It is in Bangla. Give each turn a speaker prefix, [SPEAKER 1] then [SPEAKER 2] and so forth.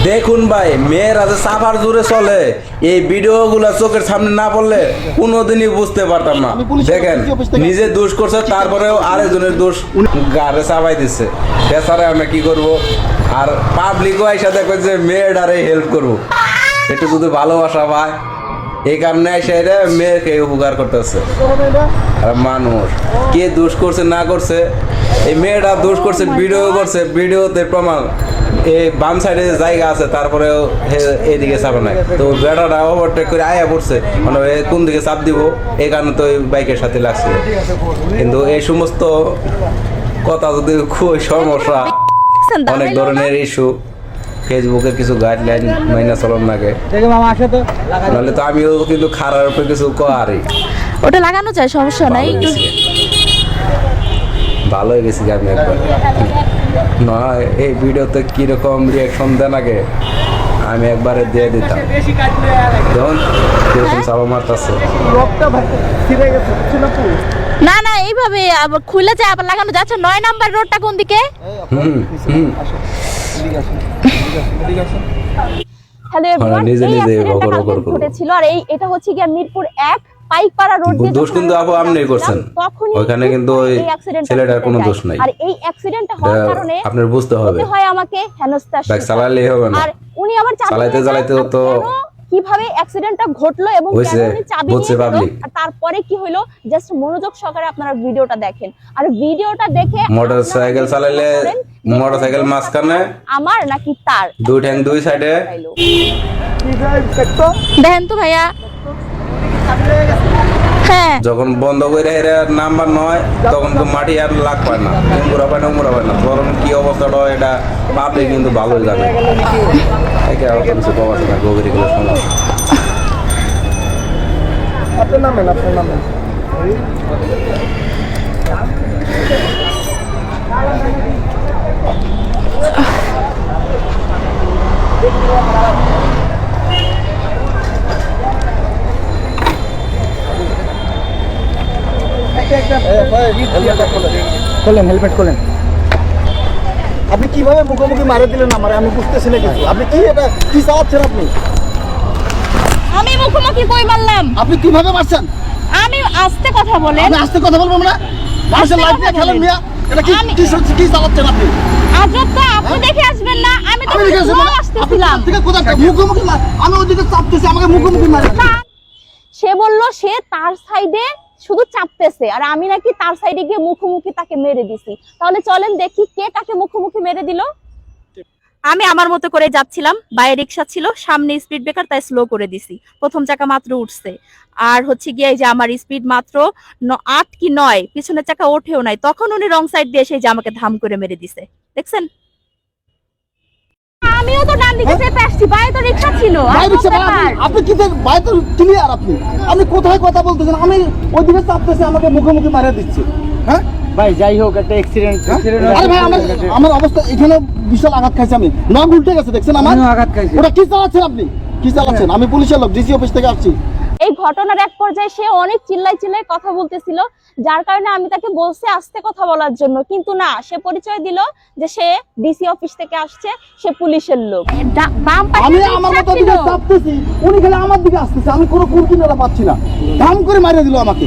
[SPEAKER 1] দেখুন ভাই, মেয়েরা যে সাফার জুড়ে চলে, এই ভিডিওগুলো চোখের সামনে না পড়লে কোনোদিনই বুঝতে পারতাম না। দেখেন, নিজে দোষ করছে, তারপরেও আরেকজনের দোষ গাড়ে চাপাই দিচ্ছে। বেচারা আমরা কি করব? আর পাবলিকও এসে দেখো যে মেয়েটারে হেল্প করবো, একটু যদি ভালোবাসা পায়, এই কারণে এসে মেয়েকে উপকার করতেছে। আর মানুষ কে দোষ করছে না করছে, এই মেয়েটা দোষ করছে, ভিডিও করছে, ভিডিওতে প্রমাণ এই বাম সাইডে জায়গা আছে, তারপরেও এইদিকে চাপে নাই। তো বেটাটা ওভারটেক করে আয়া পড়ছে, মানে কোন দিকে চাপ দিব, এই কারণে তো বাইকের সাথে লাগছে। কিন্তু এই সমস্ত কথা যদি খুব সমস্যা, অনেক ধরনের ইস্যু, ফেসবুকের কিছু গাইডলাইন মাইনা চলন লাগে, নাহলে তো আমিও কিন্তু খারাপ উপরে কিছু করি।
[SPEAKER 2] ওটা লাগানো যায়, সমস্যা নাই।
[SPEAKER 1] ভালো হয়ে গেছি আমি একবার। নয় এই ভিডিওতে কিরকম রিয়াকশন দেন আগে আমি একবারে দিয়ে দিতাম। দেখুন কিরকম চাপা মারতেছে।
[SPEAKER 2] না না, এইভাবে আবার খুলে যায়, আবার লাগানো যাচ্ছে। 9 নাম্বার রোডটা কোন দিকে? হ্যালো এভরিওয়ান,
[SPEAKER 1] নিজে
[SPEAKER 2] এই
[SPEAKER 1] নিজে
[SPEAKER 2] অ্যাক্সিডেন্টটা ঘটেছিল, আর এইটা হচ্ছে গিয়া মিরপুর 1 পাইকপাড়া রোড দিয়ে।
[SPEAKER 1] দোষ কিন্তু আপু আপনি করছেন, ওখানে কিন্তু ওই ছেলেটার কোনো দোষ নাই।
[SPEAKER 2] আর এই অ্যাক্সিডেন্টটা হওয়ার কারণে
[SPEAKER 1] আপনার বুঝতে হবে
[SPEAKER 2] হয় আমাকে হেনস্থা,
[SPEAKER 1] বাইক চালালেই হবে না।
[SPEAKER 2] আর উনি আবার
[SPEAKER 1] চালাইতে তো
[SPEAKER 2] কিভাবে অ্যাক্সিডেন্টটা ঘটলো এবং কেন উনি চাবি নিয়ে গেল, আর তারপরে কি হলো, জাস্ট মনোযোগ সহকারে আপনারা ভিডিওটা দেখেন। আর ভিডিওটা দেখে
[SPEAKER 1] মোটরসাইকেল চালাইলে মোটরসাইকেল মাঝখানে
[SPEAKER 2] আমার নাকি তার
[SPEAKER 1] দুই ঠ্যাং দুই সাইডে
[SPEAKER 2] দেখেন তো ভাইয়া। হ্যাঁ,
[SPEAKER 1] যখন বন্ধ করে নাম্বার নয় তখন তো মাটি আর লাগ পায় না, উমরা পায় না, তখন কি অবস্থাটা হয় এটা পাবলিক কিন্তু ভালোই জানে।
[SPEAKER 3] হেলমেট খোলেন। আপনি কিভাবে মুখোমুখি মারে দিলেন আমার, আমি বুঝতেছি না কিছু। আপনি কি এটা কি চালাচ্ছেন?
[SPEAKER 2] আমি মুখোমুখি কই মারলাম?
[SPEAKER 3] আপনি কিভাবে মারছেন?
[SPEAKER 2] আমি আস্তে কথা বলেন।
[SPEAKER 3] আমি আস্তে কথা বলবো না, মানুষের লাইফ নিয়ে খেলেন মিয়া। এটা কি কি চালাচ্ছেন আপনি?
[SPEAKER 2] আজব তো, আপনি দেখে আসবেন না? আমি তো আসতেছিলাম।
[SPEAKER 3] মুখোমুখি আমি ওদিকে চাপতেছি, আমাকে মুখোমুখি মারে।
[SPEAKER 2] সে বলল সে তার সাইডে শুধু চাপতেছে, আর আমি নাকি তার সাইডে গিয়ে মুখোমুখি তাকে মেরে দিছি। তাহলে চলেন দেখি কে তাকে মুখোমুখি মেরে দিল। আমি আমার মতো করে যাচ্ছিলাম, বাইরে রিক্সা ছিল, সামনে স্পিড ব্রেকার, তাই স্লো করে দিছি। প্রথম চাকা মাত্র উঠছে, আর হচ্ছে গিয়ে যে আমার স্পিড মাত্র 8 কি 9, পিছনের চাকা ওঠেও নাই। তখন উনি রং সাইড দিয়ে এসে যে আমাকে ধাম করে মেরে দিছে, দেখছেন? আমিও তো ডান দিকে যেতে আসছি, বাইরে তো রিক্সা ছিল।
[SPEAKER 3] আপনি কি বাইরে তো ক্লিয়ার, আপনি কোথায় কথা বলতেছেন? আমি ওইদিকে চাপতেছি, আমাকে মুখোমুখি মারা দিচ্ছে। হ্যাঁ
[SPEAKER 4] ভাই, যাই হোক, একটা অ্যাক্সিডেন্ট।
[SPEAKER 3] আরে ভাই, আমার অবস্থা এখানে বিশাল আঘাত খাইছে। আমি নখ উল্টে গেছে, দেখছেন আমার
[SPEAKER 4] আঘাত খাইছে।
[SPEAKER 3] ওটা কি চালাচ্ছেন আপনি? কি চালাচ্ছেন? আমি পুলিশের লোক, ডিসি অফিস থেকে আসছি।
[SPEAKER 2] এই ঘটনার এক পর্যায়ে সে অনেক চিল্লাই কথা বলতেছিল, যার কারণে আমি তাকে বলছি আস্তে কথা বলার জন্য, কিন্তু না, সে পরিচয় দিল যে সে ডিসি অফিস থেকে আসছে, সে পুলিশের লোক।
[SPEAKER 3] আমি আমার মতো দিকে চাপতেছি, উনি খালি আমার দিকে আসতেছে, আমি কোনো কুরকিনারা পাচ্ছি না, ধাম করে মারিয়ে দিল আমাকে।